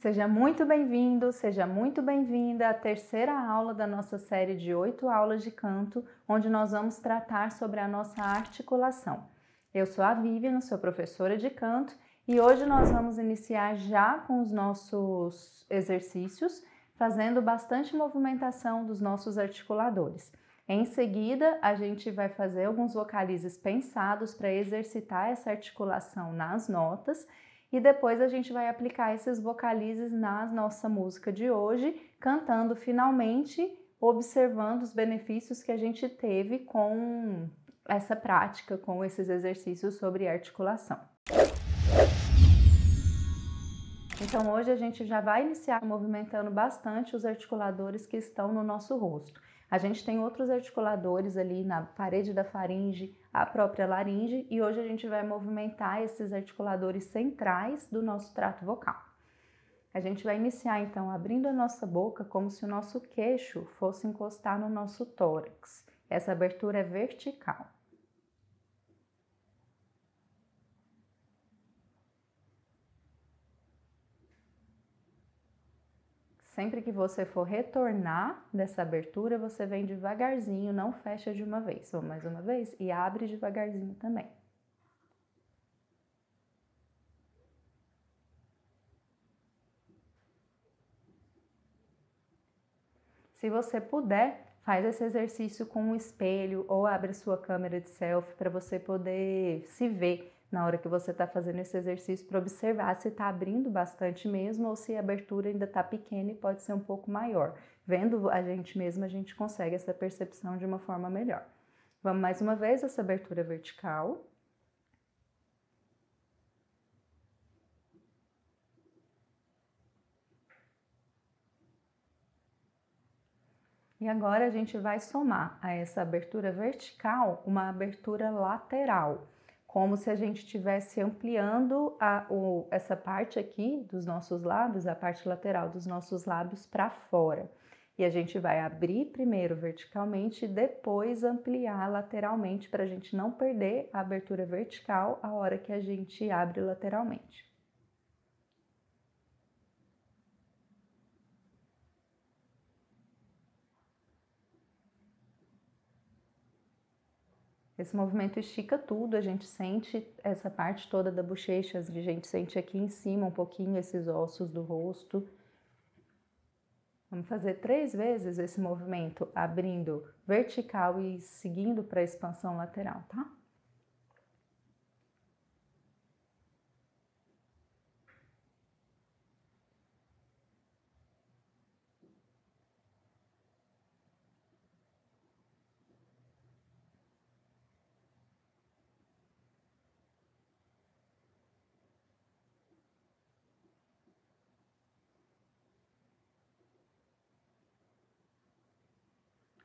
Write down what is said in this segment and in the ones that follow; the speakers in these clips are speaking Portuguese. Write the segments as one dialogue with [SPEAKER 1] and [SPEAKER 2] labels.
[SPEAKER 1] Seja muito bem-vindo, seja muito bem-vinda à terceira aula da nossa série de 8 aulas de canto, onde nós vamos tratar sobre a nossa articulação. Eu sou a Vivian, sou professora de canto, e hoje nós vamos iniciar já com os nossos exercícios, fazendo bastante movimentação dos nossos articuladores. Em seguida, a gente vai fazer alguns vocalizes pensados para exercitar essa articulação nas notas, e depois a gente vai aplicar esses vocalizes na nossa música de hoje, cantando finalmente, observando os benefícios que a gente teve com essa prática, com esses exercícios sobre articulação. Então hoje a gente já vai iniciar movimentando bastante os articuladores que estão no nosso rosto. A gente tem outros articuladores ali na parede da faringe, a própria laringe, e hoje a gente vai movimentar esses articuladores centrais do nosso trato vocal. A gente vai iniciar então abrindo a nossa boca como se o nosso queixo fosse encostar no nosso tórax. Essa abertura é vertical. Sempre que você for retornar dessa abertura, você vem devagarzinho, não fecha de uma vez. Vamos mais uma vez? E abre devagarzinho também. Se você puder, faz esse exercício com um espelho ou abre sua câmera de selfie para você poder se ver na hora que você está fazendo esse exercício, para observar se está abrindo bastante mesmo ou se a abertura ainda está pequena e pode ser um pouco maior. Vendo a gente mesmo, a gente consegue essa percepção de uma forma melhor. Vamos mais uma vez, essa abertura vertical. E agora a gente vai somar a essa abertura vertical uma abertura lateral, como se a gente estivesse ampliando essa parte aqui dos nossos lábios, a parte lateral dos nossos lábios para fora. E a gente vai abrir primeiro verticalmente e depois ampliar lateralmente para a gente não perder a abertura vertical a hora que a gente abre lateralmente. Esse movimento estica tudo, a gente sente essa parte toda da bochecha, a gente sente aqui em cima um pouquinho esses ossos do rosto. Vamos fazer 3 vezes esse movimento, abrindo vertical e seguindo para a expansão lateral, tá?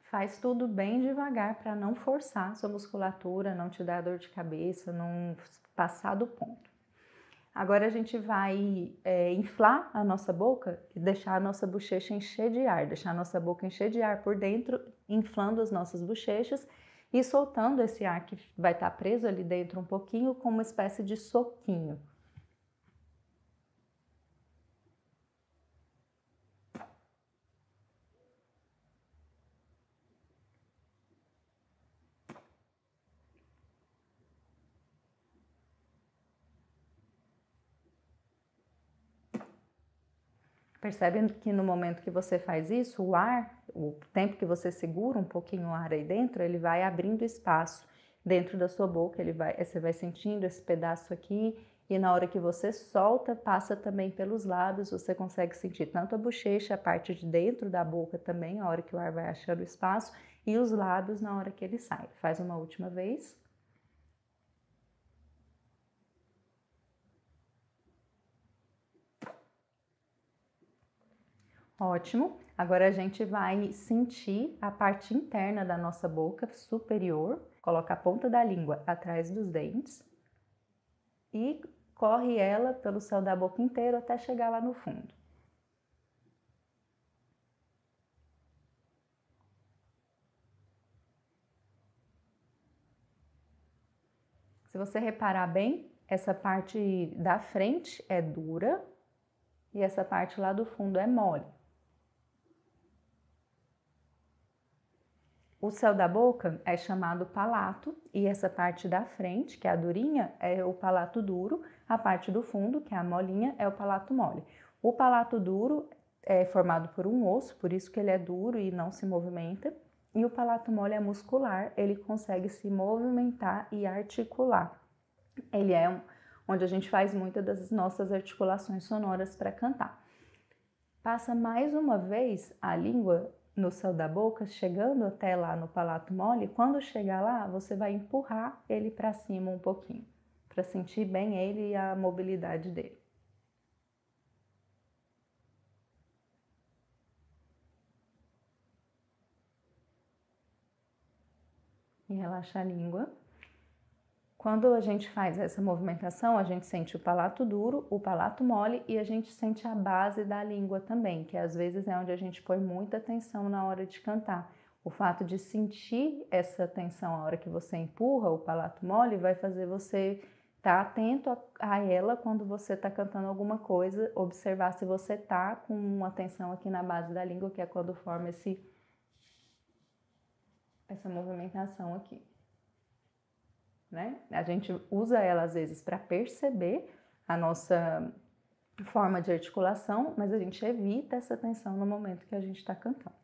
[SPEAKER 1] Faz tudo bem devagar para não forçar a sua musculatura, não te dar dor de cabeça, não passar do ponto. Agora a gente vai inflar a nossa boca e deixar a nossa bochecha encher de ar, deixar a nossa boca encher de ar por dentro, inflando as nossas bochechas e soltando esse ar que vai estar preso ali dentro um pouquinho, como uma espécie de soquinho. Percebe que no momento que você faz isso, o ar, o tempo que você segura um pouquinho o ar aí dentro, ele vai abrindo espaço dentro da sua boca, você vai sentindo esse pedaço aqui, e na hora que você solta, passa também pelos lábios, você consegue sentir tanto a bochecha, a parte de dentro da boca também, a hora que o ar vai achando espaço, e os lábios na hora que ele sai. Faz uma última vez. Ótimo. Agora a gente vai sentir a parte interna da nossa boca superior. Coloca a ponta da língua atrás dos dentes e corre ela pelo céu da boca inteiro até chegar lá no fundo. Se você reparar bem, essa parte da frente é dura e essa parte lá do fundo é mole. O céu da boca é chamado palato e essa parte da frente, que é a durinha, é o palato duro. A parte do fundo, que é a molinha, é o palato mole. O palato duro é formado por um osso, por isso que ele é duro e não se movimenta. E o palato mole é muscular, ele consegue se movimentar e articular. Ele é onde a gente faz muitas das nossas articulações sonoras para cantar. Passa mais uma vez a língua no céu da boca, chegando até lá no palato mole. Quando chegar lá, você vai empurrar ele para cima um pouquinho, para sentir bem ele e a mobilidade dele. E relaxa a língua. Quando a gente faz essa movimentação, a gente sente o palato duro, o palato mole e a gente sente a base da língua também, que às vezes é onde a gente põe muita atenção na hora de cantar. O fato de sentir essa tensão a hora que você empurra o palato mole vai fazer você estar atento a ela quando você está cantando alguma coisa, observar se você está com uma tensão aqui na base da língua, que é quando forma essa movimentação aqui. Né? A gente usa ela às vezes para perceber a nossa forma de articulação, mas a gente evita essa tensão no momento que a gente está cantando.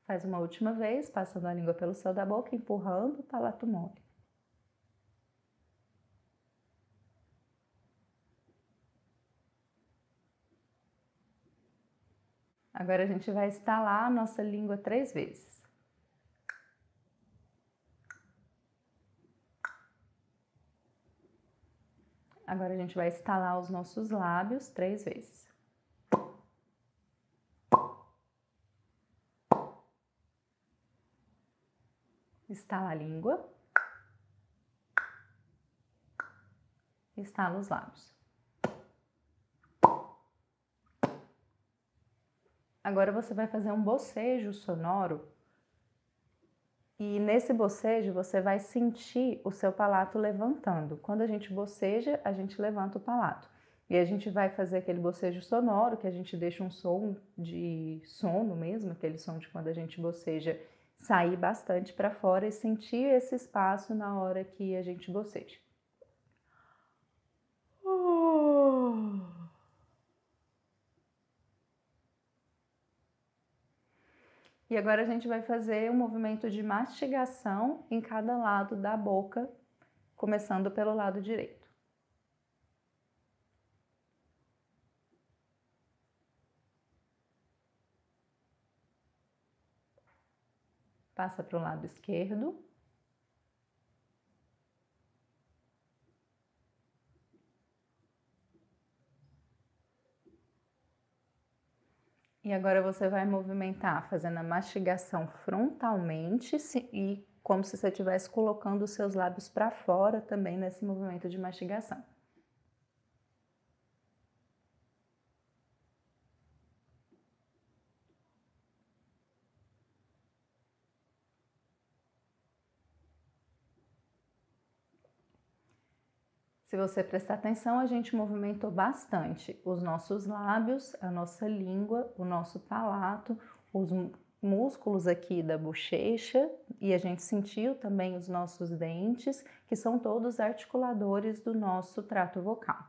[SPEAKER 1] Faz uma última vez, passando a língua pelo céu da boca, empurrando o palato mole. Agora a gente vai estalar a nossa língua 3 vezes. Agora a gente vai estalar os nossos lábios 3 vezes. Estala a língua. Estala os lábios. Agora você vai fazer um bocejo sonoro. E nesse bocejo você vai sentir o seu palato levantando. Quando a gente boceja, a gente levanta o palato. E a gente vai fazer aquele bocejo sonoro, que a gente deixa um som de sono mesmo, aquele som de quando a gente boceja, sair bastante para fora e sentir esse espaço na hora que a gente boceja. E agora a gente vai fazer um movimento de mastigação em cada lado da boca, começando pelo lado direito. Passa para o lado esquerdo. E agora você vai movimentar, fazendo a mastigação frontalmente e como se você estivesse colocando os seus lábios para fora também nesse movimento de mastigação. Se você prestar atenção, a gente movimentou bastante os nossos lábios, a nossa língua, o nosso palato, os músculos aqui da bochecha e a gente sentiu também os nossos dentes, que são todos articuladores do nosso trato vocal.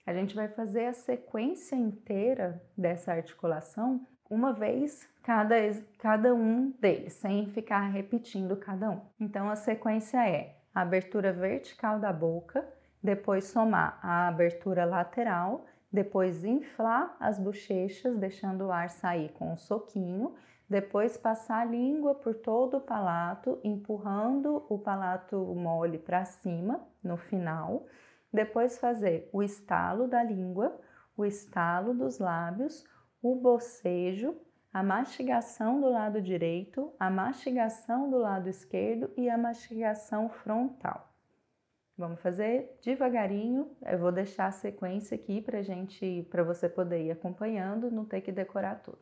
[SPEAKER 1] A gente vai fazer a sequência inteira dessa articulação uma vez cada um deles, sem ficar repetindo cada um. Então a sequência é a abertura vertical da boca, depois somar a abertura lateral, depois inflar as bochechas, deixando o ar sair com um soquinho, depois passar a língua por todo o palato, empurrando o palato mole para cima no final, depois fazer o estalo da língua, o estalo dos lábios, o bocejo, a mastigação do lado direito, a mastigação do lado esquerdo e a mastigação frontal. Vamos fazer devagarinho, eu vou deixar a sequência aqui para você poder ir acompanhando, não ter que decorar tudo.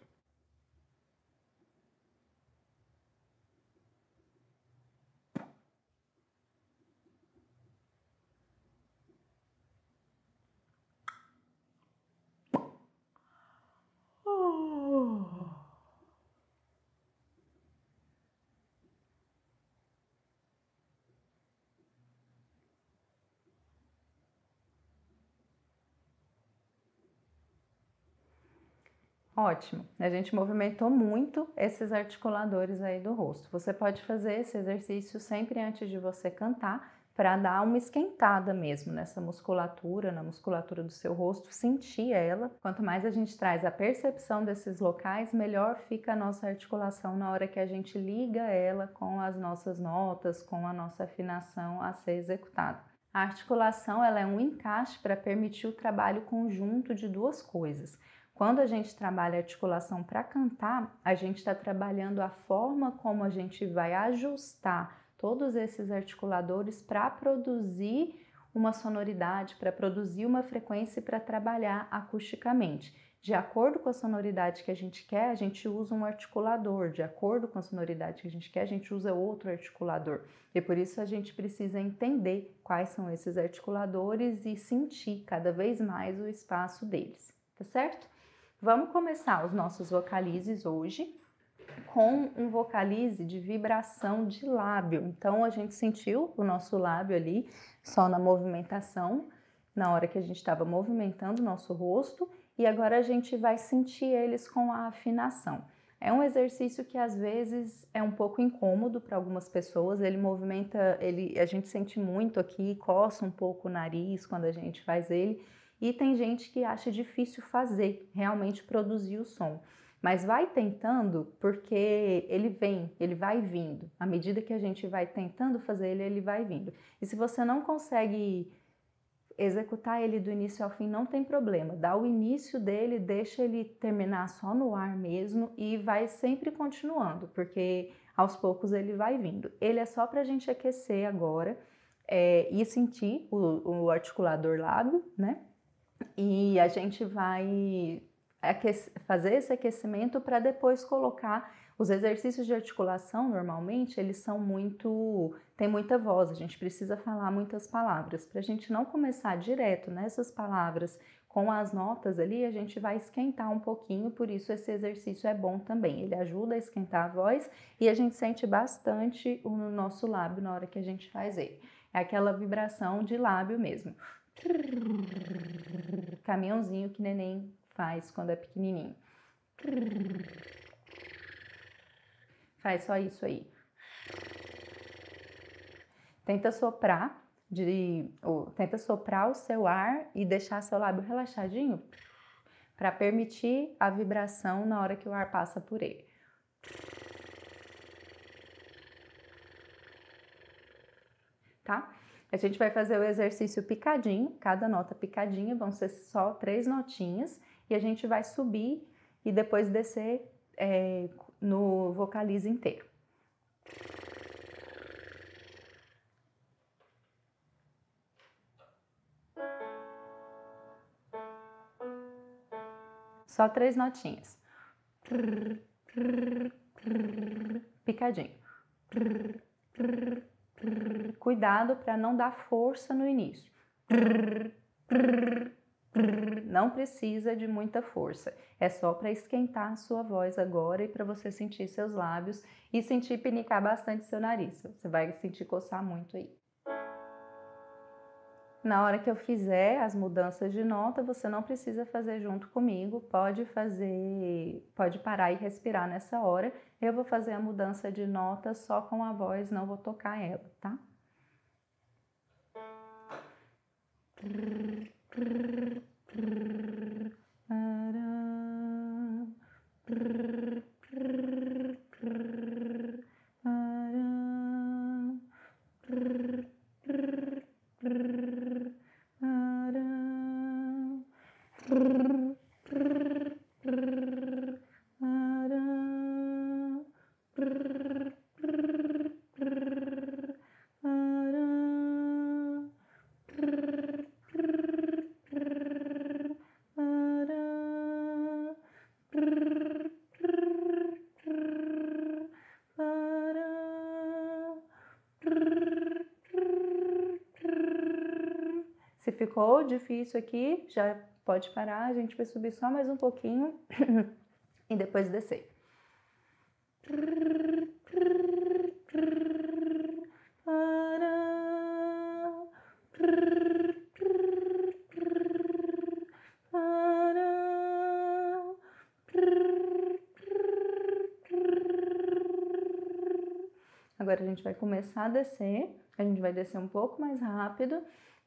[SPEAKER 1] Ótimo, a gente movimentou muito esses articuladores aí do rosto. Você pode fazer esse exercício sempre antes de você cantar, para dar uma esquentada mesmo nessa musculatura, na musculatura do seu rosto, sentir ela. Quanto mais a gente traz a percepção desses locais, melhor fica a nossa articulação na hora que a gente liga ela com as nossas notas, com a nossa afinação a ser executada. A articulação ela é um encaixe para permitir o trabalho conjunto de duas coisas. Quando a gente trabalha a articulação para cantar, a gente está trabalhando a forma como a gente vai ajustar todos esses articuladores para produzir uma sonoridade, para produzir uma frequência e para trabalhar acusticamente. De acordo com a sonoridade que a gente quer, a gente usa um articulador. De acordo com a sonoridade que a gente quer, a gente usa outro articulador. E por isso a gente precisa entender quais são esses articuladores e sentir cada vez mais o espaço deles, tá certo? Vamos começar os nossos vocalizes hoje com um vocalize de vibração de lábio. Então, a gente sentiu o nosso lábio ali só na movimentação, na hora que a gente estava movimentando o nosso rosto, e agora a gente vai sentir eles com a afinação. É um exercício que às vezes é um pouco incômodo para algumas pessoas, ele movimenta, a gente sente muito aqui, coça um pouco o nariz quando a gente faz ele, e tem gente que acha difícil fazer, realmente produzir o som. Mas vai tentando, porque ele vai vindo. À medida que a gente vai tentando fazer ele vai vindo. E se você não consegue executar ele do início ao fim, não tem problema. Dá o início dele, deixa ele terminar só no ar mesmo e vai sempre continuando, porque aos poucos ele vai vindo. Ele é só para a gente aquecer agora e sentir o articulador lábio, né? E a gente vai fazer esse aquecimento para depois colocar os exercícios de articulação. Normalmente eles são tem muita voz, a gente precisa falar muitas palavras. Para a gente não começar direto nessas palavras com as notas ali, a gente vai esquentar um pouquinho, por isso esse exercício é bom também. Ele ajuda a esquentar a voz e a gente sente bastante o nosso lábio na hora que a gente faz ele. É aquela vibração de lábio mesmo. Caminhãozinho que neném faz quando é pequenininho. Faz só isso aí. Tenta soprar o seu ar e deixar seu lábio relaxadinho para permitir a vibração na hora que o ar passa por ele. Tá? A gente vai fazer o exercício picadinho, cada nota picadinha, vão ser só 3 notinhas, e a gente vai subir e depois descer no vocalize inteiro. Só 3 notinhas. Picadinho. Cuidado para não dar força no início. Não precisa de muita força. É só para esquentar a sua voz agora e para você sentir seus lábios e sentir pinicar bastante seu nariz. Você vai sentir coçar muito aí. Na hora que eu fizer as mudanças de nota, você não precisa fazer junto comigo, pode parar e respirar nessa hora. Eu vou fazer a mudança de nota só com a voz, não vou tocar ela, tá? Se ficou difícil aqui, já pode parar, a gente vai subir só mais um pouquinho e depois descer. Agora a gente vai começar a descer, a gente vai descer um pouco mais rápido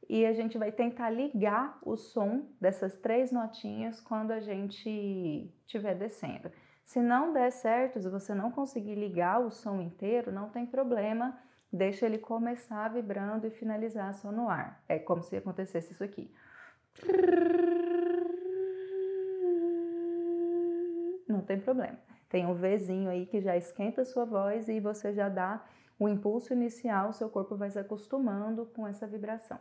[SPEAKER 1] e a gente vai tentar ligar o som dessas 3 notinhas quando a gente estiver descendo. Se não der certo, se você não conseguir ligar o som inteiro, não tem problema, deixa ele começar vibrando e finalizar só no ar. É como se acontecesse isso aqui. Não tem problema. Tem um Vzinho aí que já esquenta a sua voz e você já dá o impulso inicial, seu corpo vai se acostumando com essa vibração.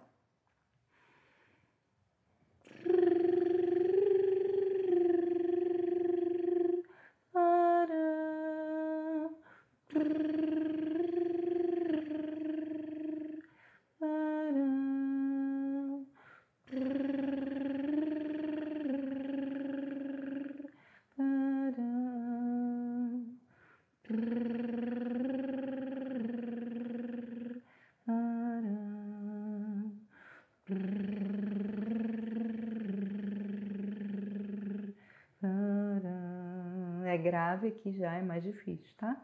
[SPEAKER 1] É grave aqui já, é mais difícil, tá?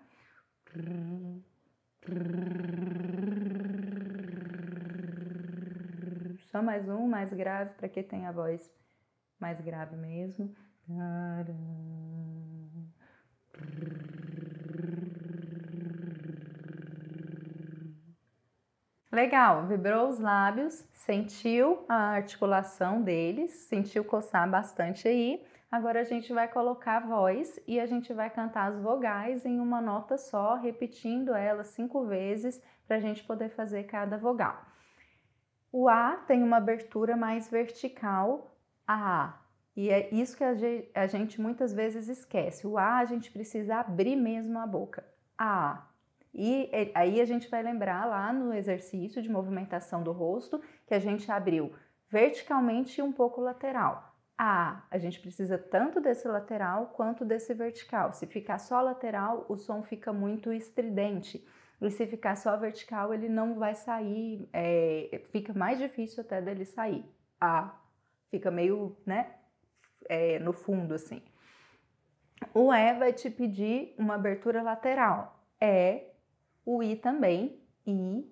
[SPEAKER 1] Só mais um, mais grave, para quem tem a voz mais grave mesmo. Legal, vibrou os lábios, sentiu a articulação deles, sentiu coçar bastante aí. Agora a gente vai colocar a voz e a gente vai cantar as vogais em uma nota só, repetindo elas 5 vezes para a gente poder fazer cada vogal. O A tem uma abertura mais vertical, A. E é isso que a gente muitas vezes esquece. O A a gente precisa abrir mesmo a boca. A. E aí a gente vai lembrar lá no exercício de movimentação do rosto que a gente abriu verticalmente e um pouco lateral. A gente precisa tanto desse lateral quanto desse vertical. Se ficar só lateral, o som fica muito estridente. E se ficar só vertical, ele não vai sair, fica mais difícil até dele sair. Fica meio, né, no fundo assim. O E vai te pedir uma abertura lateral. O I também, I.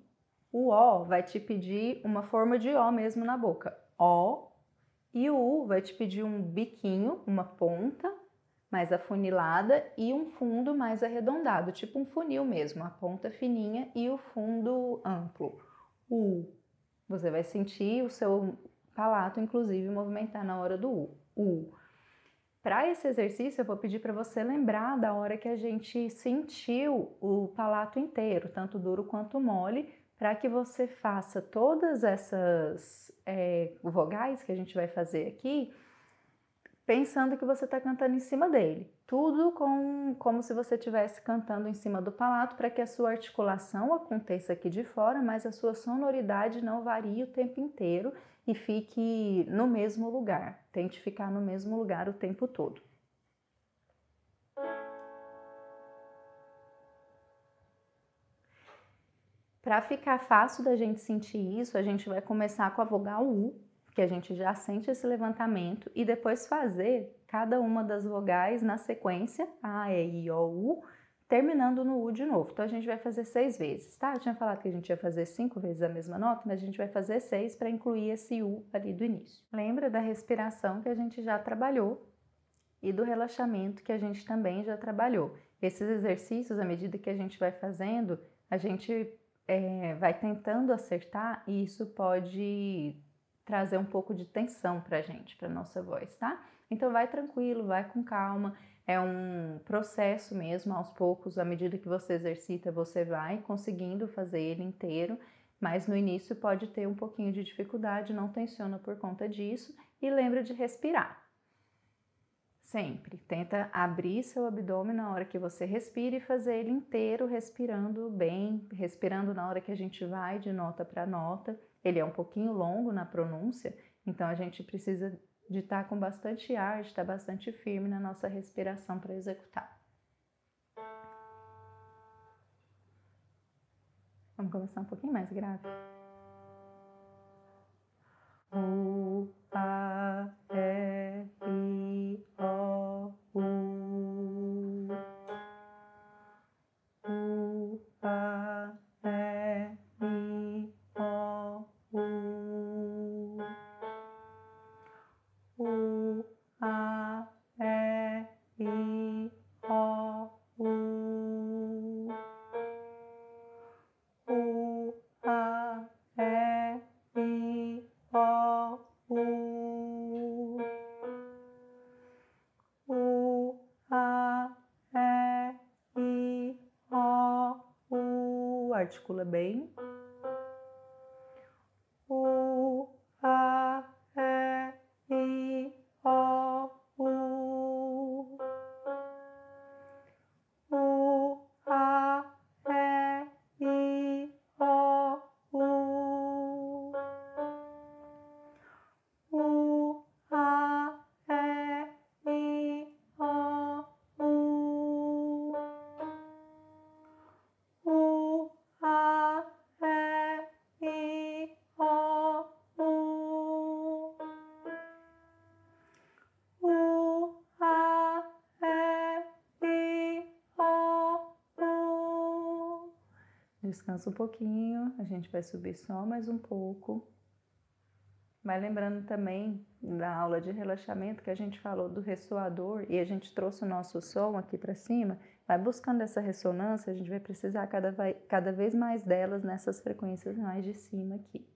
[SPEAKER 1] O O vai te pedir uma forma de O mesmo na boca, O. E o U vai te pedir um biquinho, uma ponta mais afunilada e um fundo mais arredondado, tipo um funil mesmo, a ponta fininha e o fundo amplo. Você vai sentir o seu palato, inclusive, movimentar na hora do U. Para esse exercício, eu vou pedir para você lembrar da hora que a gente sentiu o palato inteiro, tanto duro quanto mole, para que você faça todas essas vogais que a gente vai fazer aqui, pensando que você está cantando em cima dele. Tudo como se você estivesse cantando em cima do palato, para que a sua articulação aconteça aqui de fora, mas a sua sonoridade não varie o tempo inteiro e fique no mesmo lugar. Tente ficar no mesmo lugar o tempo todo. Para ficar fácil da gente sentir isso, a gente vai começar com a vogal U, que a gente já sente esse levantamento, e depois fazer cada uma das vogais na sequência, A, E, I, O, U, terminando no U de novo. Então a gente vai fazer 6 vezes, tá? Eu tinha falado que a gente ia fazer 5 vezes a mesma nota, mas a gente vai fazer 6 para incluir esse U ali do início. Lembra da respiração que a gente já trabalhou e do relaxamento que a gente também já trabalhou. Esses exercícios, à medida que a gente vai fazendo, a gente vai tentando acertar e isso pode trazer um pouco de tensão pra gente, pra nossa voz, tá? Então vai tranquilo, vai com calma, é um processo mesmo, aos poucos, à medida que você exercita, você vai conseguindo fazer ele inteiro, mas no início pode ter um pouquinho de dificuldade, não tensiona por conta disso e lembra de respirar. Sempre, tenta abrir seu abdômen na hora que você respira e fazer ele inteiro respirando bem, respirando na hora que a gente vai de nota para nota. Ele é um pouquinho longo na pronúncia, então a gente precisa de estar com bastante ar, de estar bastante firme na nossa respiração para executar. Vamos começar um pouquinho mais grave. U, A, E, I, O, U. U, A, articula bem. U, A, E, I, O, U. U, A, E, I, O, U. U, A, E, I, O, U. U, A, E, I, O, U. U, A, E, I, O, U. Descansa um pouquinho, a gente vai subir só mais um pouco. Vai lembrando também da aula de relaxamento que a gente falou do ressoador e a gente trouxe o nosso som aqui para cima. Vai buscando essa ressonância, a gente vai precisar cada vez mais delas nessas frequências mais de cima aqui.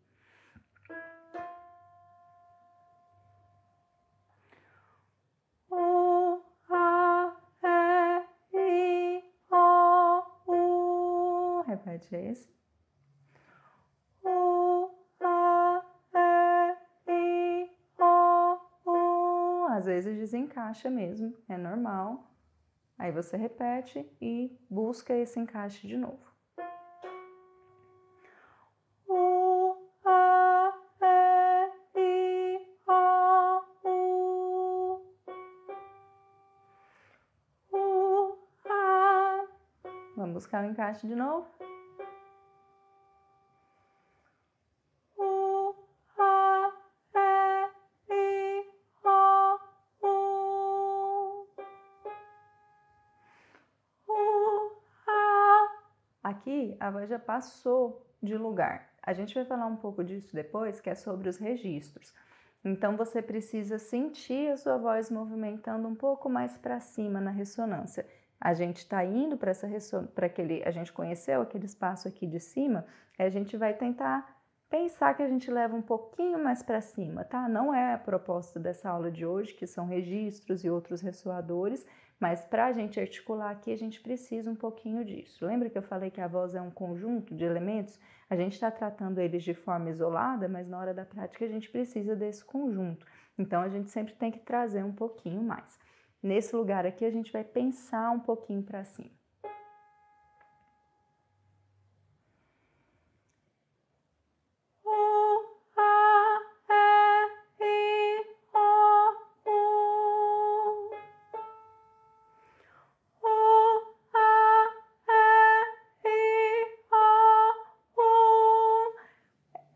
[SPEAKER 1] U, A, E, I, O, U. Repete esse. U, A, E, I, O, U. Às vezes desencaixa mesmo, é normal. Aí você repete e busca esse encaixe de novo. U, A, E, I, O, U. U, A. Vamos buscar o encaixe de novo. U, A, E, I, O, U. U, A. Aqui a voz já passou de lugar. A gente vai falar um pouco disso depois, que é sobre os registros. Então você precisa sentir a sua voz movimentando um pouco mais para cima na ressonância. A gente está indo para essa a gente conheceu aquele espaço aqui de cima, a gente vai tentar pensar que a gente leva um pouquinho mais para cima, tá? Não é a proposta dessa aula de hoje, que são registros e outros ressoadores, mas para a gente articular aqui, a gente precisa um pouquinho disso. Lembra que eu falei que a voz é um conjunto de elementos? A gente está tratando eles de forma isolada, mas na hora da prática a gente precisa desse conjunto. Então, a gente sempre tem que trazer um pouquinho mais. Nesse lugar aqui, a gente vai pensar um pouquinho para cima.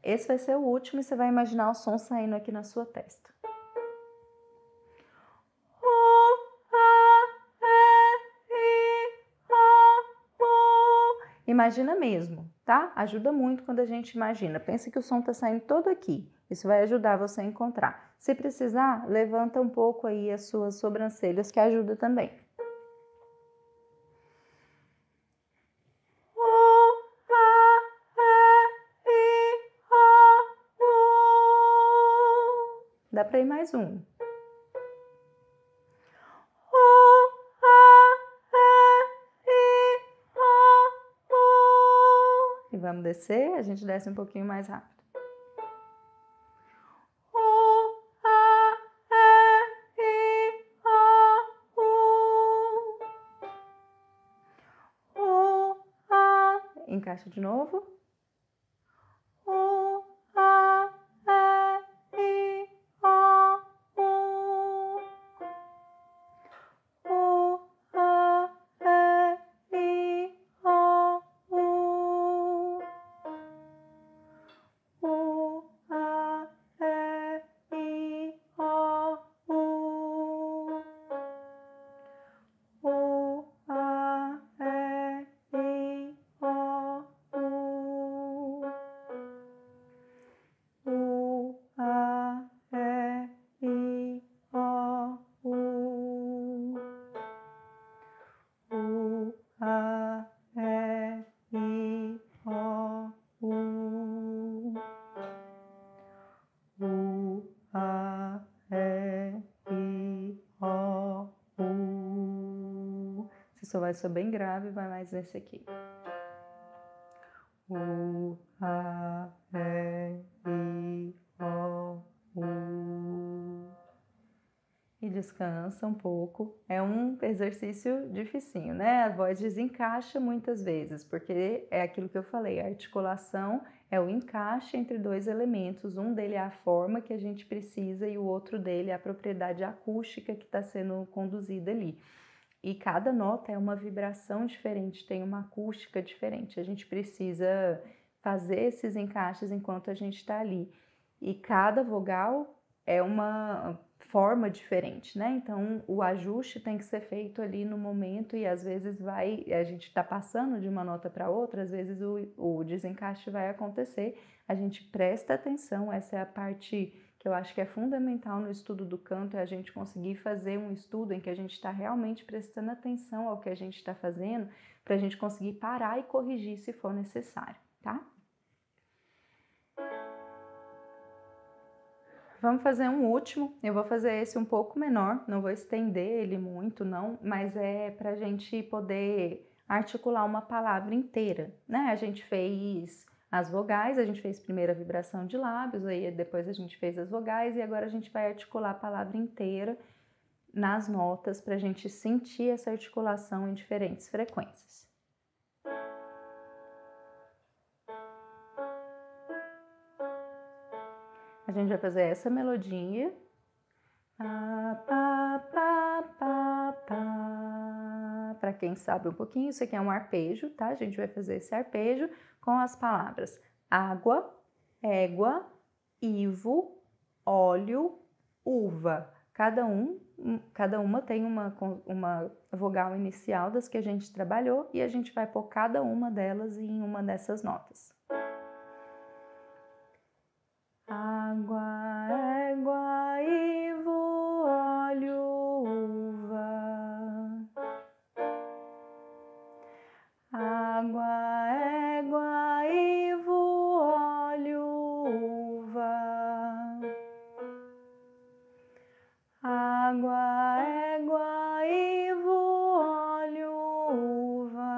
[SPEAKER 1] Esse vai ser o último e você vai imaginar o som saindo aqui na sua testa. Imagina mesmo, tá? Ajuda muito quando a gente imagina. Pensa que o som tá saindo todo aqui. Isso vai ajudar você a encontrar. Se precisar, levanta um pouco aí as suas sobrancelhas, que ajuda também. Dá para ir mais um. E vamos descer, a gente desce um pouquinho mais rápido. Encaixa de novo. Só vai ser bem grave, vai mais esse aqui. U, A, E, I, O, U. E descansa um pouco. É um exercício dificinho, né? A voz desencaixa muitas vezes, porque é aquilo que eu falei, a articulação é o encaixe entre dois elementos. Um dele é a forma que a gente precisa e o outro dele é a propriedade acústica que está sendo conduzida ali. E cada nota é uma vibração diferente, tem uma acústica diferente. A gente precisa fazer esses encaixes enquanto a gente está ali. E cada vogal é uma forma diferente, né? Então o ajuste tem que ser feito ali no momento e às vezes a gente está passando de uma nota para outra, às vezes o desencaixe vai acontecer. A gente presta atenção, essa é a parte que eu acho que é fundamental no estudo do canto, é a gente conseguir fazer um estudo em que a gente está realmente prestando atenção ao que a gente está fazendo, para a gente conseguir parar e corrigir se for necessário, tá? Vamos fazer um último, eu vou fazer esse um pouco menor, não vou estender ele muito não, mas é para a gente poder articular uma palavra inteira, né? A gente fez as vogais, a gente fez primeiro a vibração de lábios, aí depois a gente fez as vogais e agora a gente vai articular a palavra inteira nas notas para a gente sentir essa articulação em diferentes frequências. A gente vai fazer essa melodia. Para quem sabe um pouquinho, isso aqui é um arpejo, tá? A gente vai fazer esse arpejo com as palavras água, égua, ivo, óleo, uva. Cada uma tem uma vogal inicial das que a gente trabalhou e a gente vai pôr cada uma delas em uma dessas notas. Água, égua, ivo, óleo, uva. Água, égua, ivo, óleo, uva. Água, égua, ivo, óleo, uva.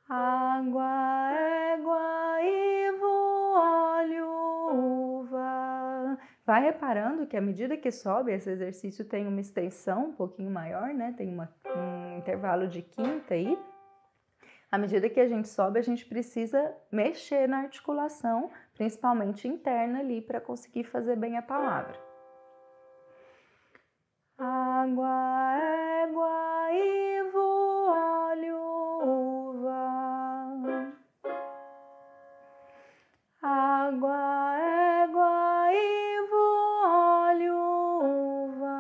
[SPEAKER 1] Água, égua, ivo, óleo, uva. Vai reparando que à medida que sobe, esse exercício tem uma extensão um pouquinho maior, né? Tem um intervalo de quinta aí. À medida que a gente sobe, a gente precisa mexer na articulação, principalmente interna ali, para conseguir fazer bem a palavra. Água, égua, ivo, óleo, uva. Água, égua, ivo, óleo, uva.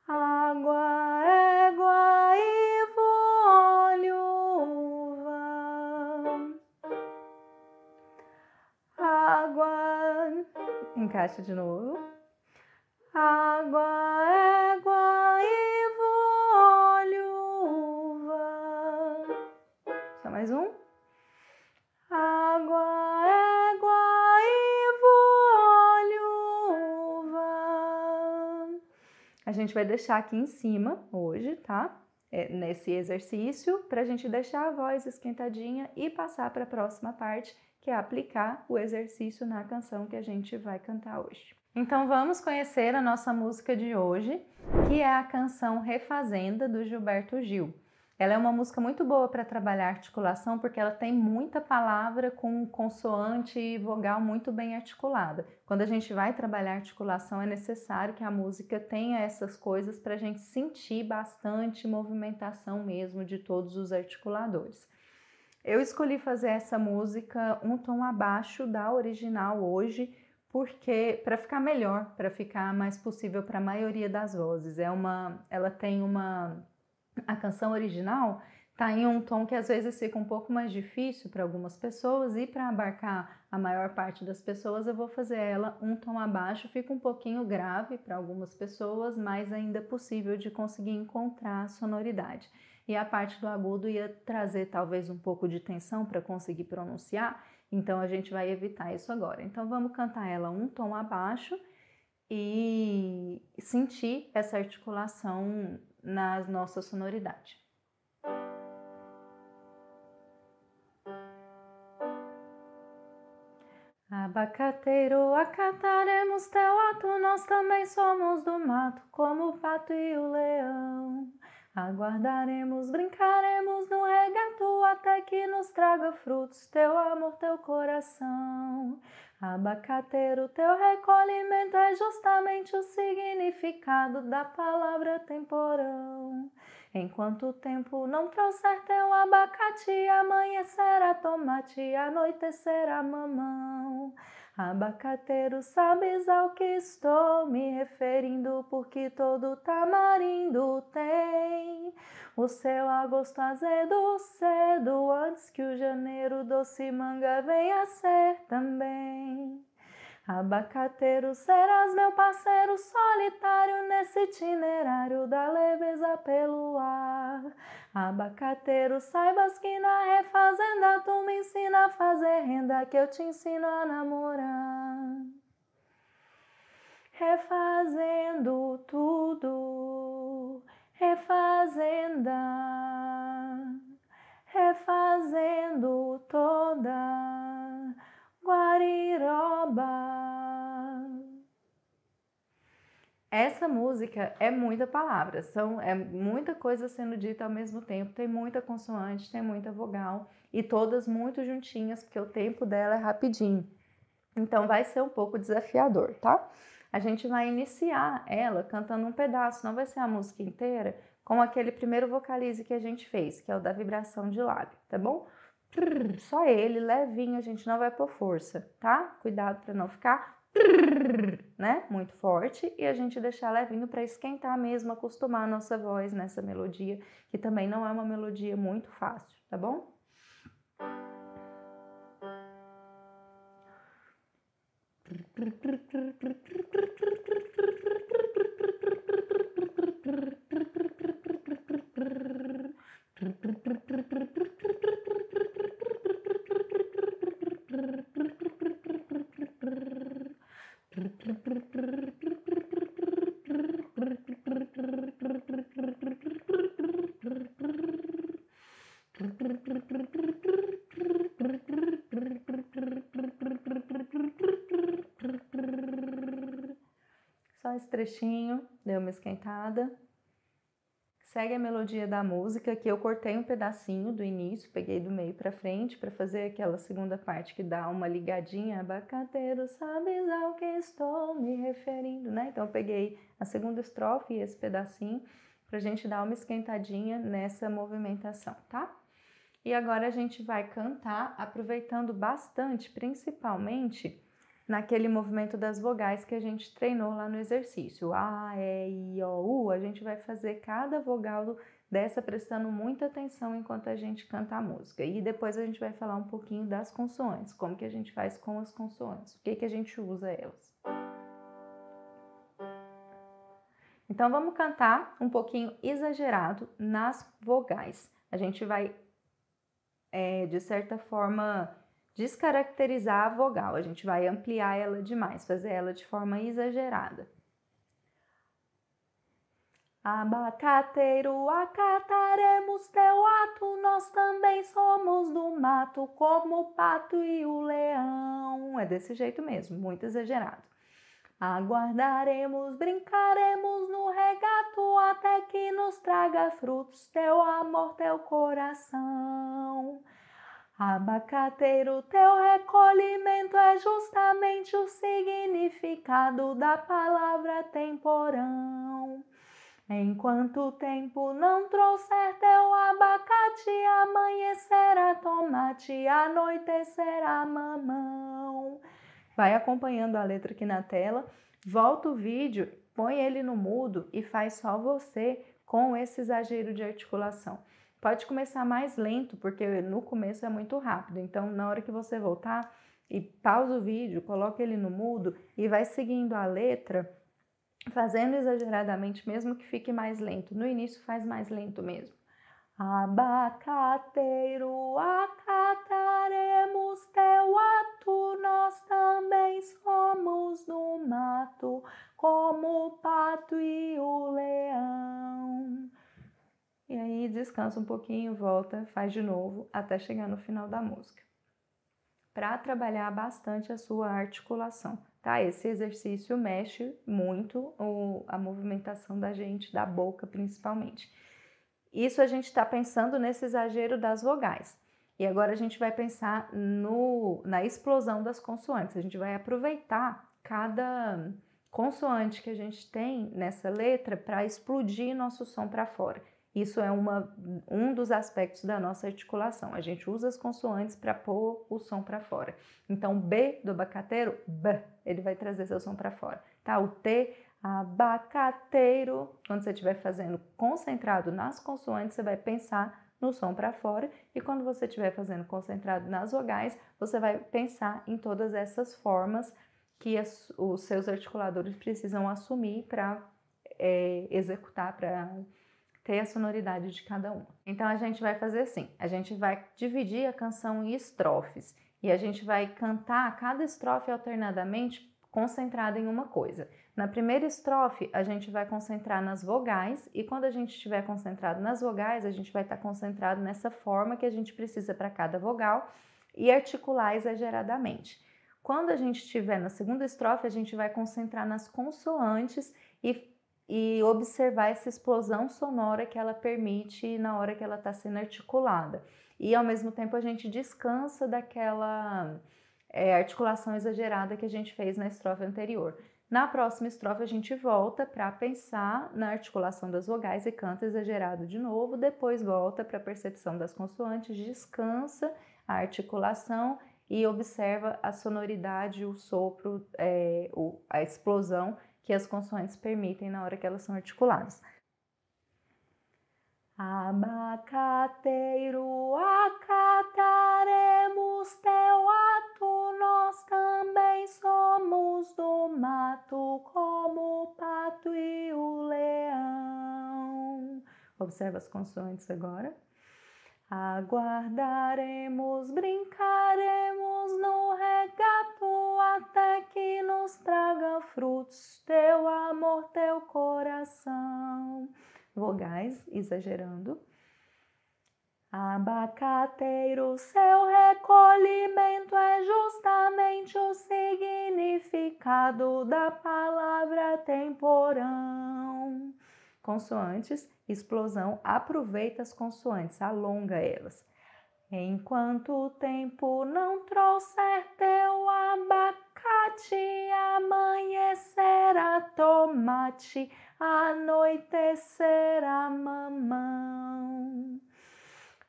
[SPEAKER 1] Água, égua, ivo, óleo, uva. Água, encaixa de novo. Água, égua, ivo, óleo, uva. Só mais um. Água, égua, ivo, óleo, uva. A gente vai deixar aqui em cima hoje, tá? Nesse exercício, para a gente deixar a voz esquentadinha e passar para a próxima parte, que é aplicar o exercício na canção que a gente vai cantar hoje. Então vamos conhecer a nossa música de hoje, que é a canção Refazenda, do Gilberto Gil. Ela é uma música muito boa para trabalhar articulação, porque ela tem muita palavra com consoante e vogal muito bem articulada. Quando a gente vai trabalhar articulação, é necessário que a música tenha essas coisas para a gente sentir bastante movimentação mesmo de todos os articuladores. Eu escolhi fazer essa música um tom abaixo da original hoje, porque para ficar melhor, para ficar mais possível para a maioria das vozes. Ela tem a canção original está em um tom que às vezes fica um pouco mais difícil para algumas pessoas, e para abarcar a maior parte das pessoas eu vou fazer ela um tom abaixo, fica um pouquinho grave para algumas pessoas, mas ainda possível de conseguir encontrar a sonoridade. E a parte do agudo ia trazer talvez um pouco de tensão para conseguir pronunciar, então a gente vai evitar isso agora. Então vamos cantar ela um tom abaixo e sentir essa articulação na nossa sonoridade. Abacateiro, acataremos teu ato, nós também somos do mato, como o pato e o leão. Aguardaremos, brincaremos no regato, até que nos traga frutos teu amor, teu coração. Abacateiro, teu recolhimento é justamente o significado da palavra temporão. Enquanto o tempo não trouxer teu abacate, amanhecerá tomate, anoitecerá mamão. Abacateiro, sabes ao que estou me referindo, porque todo tamarindo tem o seu agosto azedo cedo, antes que o janeiro doce manga venha ser também. Abacateiro, serás meu parceiro solitário nesse itinerário da leveza pelo ar. Abacateiro, saibas que na refazenda tu me ensina a fazer renda, que eu te ensino a namorar. Refazendo tudo, refazenda, refazendo toda Guariroba. Essa música é muita palavra, é muita coisa sendo dita ao mesmo tempo, tem muita consoante, tem muita vogal e todas muito juntinhas, porque o tempo dela é rapidinho. Então vai ser um pouco desafiador, tá? A gente vai iniciar ela cantando um pedaço, não vai ser a música inteira, com aquele primeiro vocalize que a gente fez, que é o da vibração de lábio, tá bom? Só ele, levinho, a gente não vai pôr força, tá? Cuidado para não ficar, né? Muito forte, e a gente deixar levinho para esquentar mesmo, acostumar a nossa voz nessa melodia, que também não é uma melodia muito fácil, tá bom? Só esse trechinho, deu uma esquentada. Segue a melodia da música, que eu cortei um pedacinho do início, peguei do meio para frente para fazer aquela segunda parte que dá uma ligadinha. Abacateiro, sabes ao que estou me referindo, né? Então eu peguei a segunda estrofe e esse pedacinho pra gente dar uma esquentadinha nessa movimentação, tá? E agora a gente vai cantar aproveitando bastante, principalmente naquele movimento das vogais que a gente treinou lá no exercício. A, E, I, O, U. A gente vai fazer cada vogal dessa prestando muita atenção enquanto a gente canta a música. E depois a gente vai falar um pouquinho das consoantes, como que a gente faz com as consoantes, o que que a gente usa elas. Então vamos cantar um pouquinho exagerado nas vogais. A gente vai, de certa forma, descaracterizar a vogal. A gente vai ampliar ela demais, fazer ela de forma exagerada. Abacateiro, acataremos teu ato, nós também somos do mato, como o pato e o leão. É desse jeito mesmo, muito exagerado. Aguardaremos, brincaremos no regato, até que nos traga frutos teu amor, teu coração. Abacateiro, teu recolhimento é justamente o significado da palavra temporão. Enquanto o tempo não trouxer teu abacate, amanhecerá tomate, anoitecerá mamão. Vai acompanhando a letra aqui na tela, volta o vídeo, põe ele no mudo e faz só você com esse exagero de articulação. Pode começar mais lento, porque no começo é muito rápido. Então, na hora que você voltar e pausa o vídeo, coloca ele no mudo e vai seguindo a letra, fazendo exageradamente, mesmo que fique mais lento. No início faz mais lento mesmo. Abacateiro, acataremos teu ato, ato, nós também somos do mato, como o pato e o leão. E aí descansa um pouquinho, volta, faz de novo, até chegar no final da música. Para trabalhar bastante a sua articulação, tá? Esse exercício mexe muito a movimentação da gente, da boca principalmente. Isso a gente está pensando nesse exagero das vogais. E agora a gente vai pensar na explosão das consoantes. A gente vai aproveitar cada consoante que a gente tem nessa letra para explodir nosso som para fora. Isso é um dos aspectos da nossa articulação. A gente usa as consoantes para pôr o som para fora. Então, B do abacateiro, B, ele vai trazer seu som para fora. Tá? O T, abacateiro, quando você estiver fazendo concentrado nas consoantes, você vai pensar no som para fora. E quando você estiver fazendo concentrado nas vogais, você vai pensar em todas essas formas que os seus articuladores precisam assumir para executar, para ter a sonoridade de cada uma. Então a gente vai fazer assim, a gente vai dividir a canção em estrofes e a gente vai cantar cada estrofe alternadamente concentrada em uma coisa. Na primeira estrofe a gente vai concentrar nas vogais e quando a gente estiver concentrado nas vogais a gente vai estar concentrado nessa forma que a gente precisa para cada vogal e articular exageradamente. Quando a gente estiver na segunda estrofe a gente vai concentrar nas consoantes e observar essa explosão sonora que ela permite na hora que ela está sendo articulada. E ao mesmo tempo a gente descansa daquela articulação exagerada que a gente fez na estrofe anterior. Na próxima estrofe a gente volta para pensar na articulação das vogais e canta exagerado de novo, depois volta para a percepção das consoantes, descansa a articulação e observa a sonoridade, o sopro, a explosão que as consoantes permitem na hora que elas são articuladas. Abacateiro, acataremos teu ato, nós também somos do mato, como o pato e o leão. Observa as consoantes agora. Aguardaremos, brincaremos no regato até que nos traga frutos teu amor, teu coração. Vogais, exagerando. Abacateiro, seu recolhimento é justamente o significado da palavra temporão. Consoantes, explosão, aproveita as consoantes, alonga elas. Enquanto o tempo não trouxer teu abacate, amanhecerá tomate, anoitecerá mamão.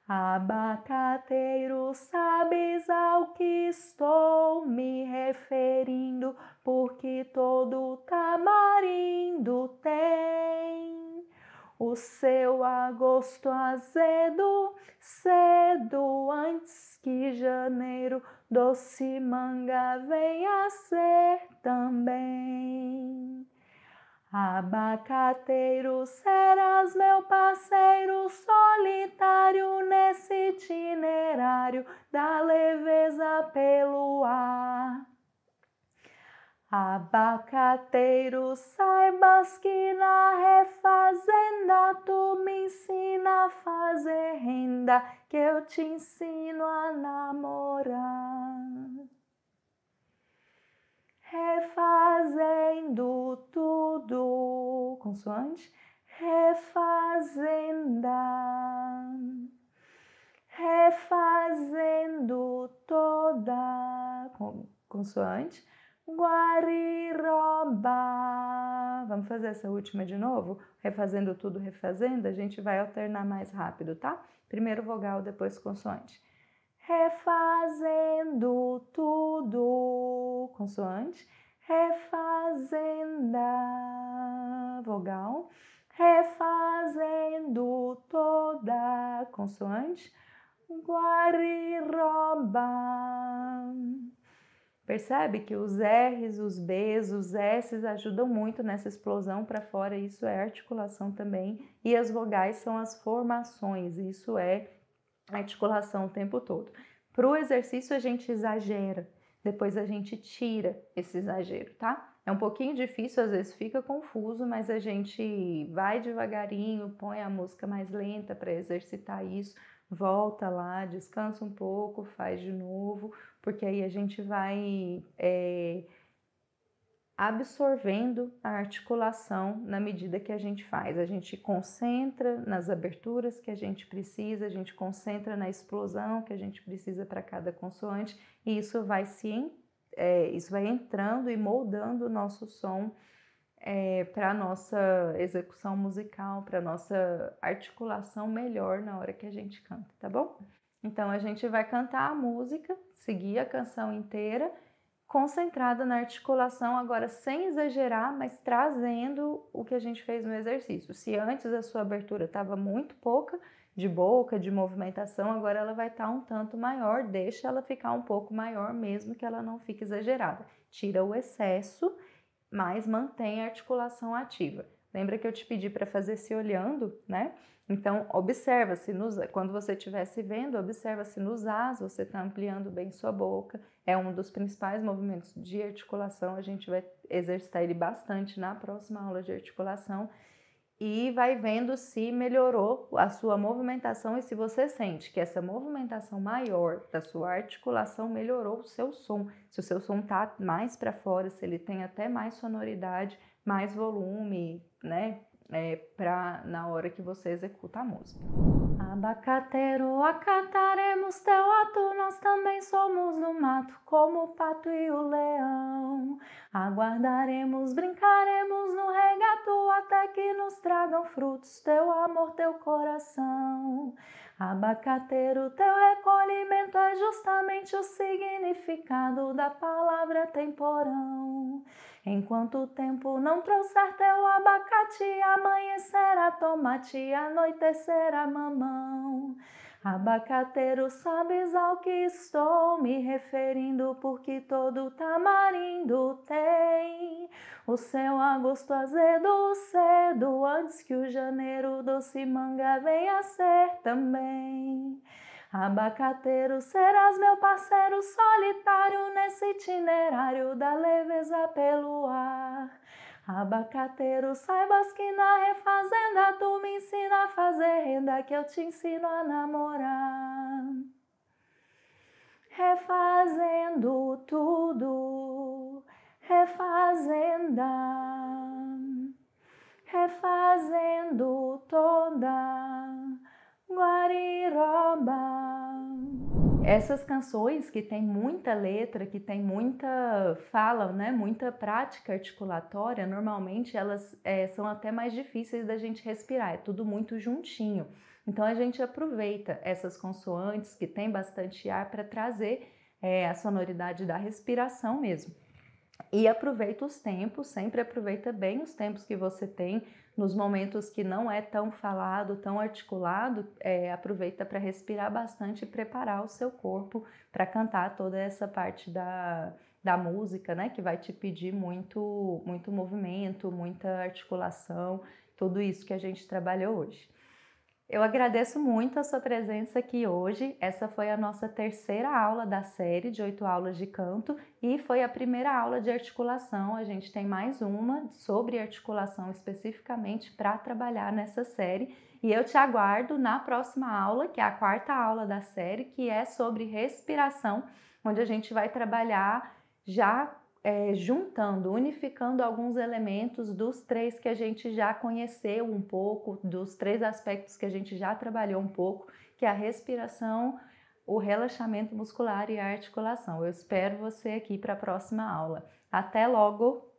[SPEAKER 1] Abacateiro, sabes ao que estou me referindo, porque todo tamarindo tem o seu agosto azedo, cedo antes que janeiro, doce manga venha a ser também. Abacateiro, serás meu parceiro solitário nesse itinerário da leveza pelo ar. Abacateiro, saibas que na refazenda tu me ensina a fazer renda, que eu te ensino a namorar. Refazendo tudo, consoante, refazenda, refazendo toda, consoante, guariroba. Vamos fazer essa última de novo? Refazendo tudo, refazenda, a gente vai alternar mais rápido, tá? Primeiro vogal, depois consoante. Refazendo tudo, consoante, refazenda, vogal, refazendo toda, consoante, guariroba. Percebe que os R's, os B's, os S's ajudam muito nessa explosão para fora, isso é articulação também, e as vogais são as formações, isso é articulação o tempo todo. Para o exercício a gente exagera, depois a gente tira esse exagero, tá? É um pouquinho difícil, às vezes fica confuso, mas a gente vai devagarinho, põe a música mais lenta para exercitar isso, volta lá, descansa um pouco, faz de novo, porque aí a gente vai absorvendo a articulação na medida que a gente faz. A gente concentra nas aberturas que a gente precisa, a gente concentra na explosão que a gente precisa para cada consoante, e isso vai entrando e moldando o nosso som para a nossa execução musical, para a nossa articulação melhor na hora que a gente canta, tá bom? Então a gente vai cantar a música, seguir a canção inteira, concentrada na articulação, agora sem exagerar, mas trazendo o que a gente fez no exercício. Se antes a sua abertura estava muito pouca, de boca, de movimentação, agora ela vai estar um tanto maior, deixa ela ficar um pouco maior, mesmo que ela não fique exagerada. Tira o excesso, mas mantém a articulação ativa. Lembra que eu te pedi para fazer se olhando, né? Então, observa se quando você estiver se vendo, observa se nos As você está ampliando bem sua boca. É um dos principais movimentos de articulação, a gente vai exercitar ele bastante na próxima aula de articulação. E vai vendo se melhorou a sua movimentação e se você sente que essa movimentação maior da sua articulação melhorou o seu som. Se o seu som está mais para fora, se ele tem até mais sonoridade, mais volume, né? Na hora que você executa a música. Abacateiro, acataremos teu ato, nós também somos no mato, como o pato e o leão. Aguardaremos, brincaremos no regato, até que nos tragam frutos, teu amor, teu coração. Abacateiro, teu recolhimento é justamente o significado da palavra temporão. Enquanto o tempo não trouxer teu abacate, amanhecerá tomate, anoitecerá mamão. Abacateiro, sabes ao que estou me referindo, porque todo tamarindo tem o seu agosto azedo cedo, antes que o janeiro doce manga venha a ser também. Abacateiro, serás meu parceiro solitário nesse itinerário da leveza pelo ar. Abacateiro, saibas que na refazenda tu me ensina a fazer renda, que eu te ensino a namorar. Refazendo tudo, refazenda, refazendo toda Guariroba. Essas canções que tem muita letra, que tem muita fala, né, muita prática articulatória, normalmente elas são até mais difíceis da gente respirar, é tudo muito juntinho. Então a gente aproveita essas consoantes que tem bastante ar para trazer a sonoridade da respiração mesmo. E aproveita os tempos, sempre aproveita bem os tempos que você tem, nos momentos que não é tão falado, tão articulado, aproveita para respirar bastante e preparar o seu corpo para cantar toda essa parte da música, né? Que vai te pedir muito movimento, muita articulação, tudo isso que a gente trabalhou hoje. Eu agradeço muito a sua presença aqui hoje. Essa foi a nossa terceira aula da série de 8 aulas de canto e foi a primeira aula de articulação. A gente tem mais uma sobre articulação especificamente para trabalhar nessa série. E eu te aguardo na próxima aula, que é a quarta aula da série, que é sobre respiração, onde a gente vai trabalhar já juntando, unificando alguns elementos dos 3 que a gente já conheceu um pouco, dos 3 aspectos que a gente já trabalhou um pouco, que é a respiração, o relaxamento muscular e a articulação. Eu espero você aqui para a próxima aula. Até logo!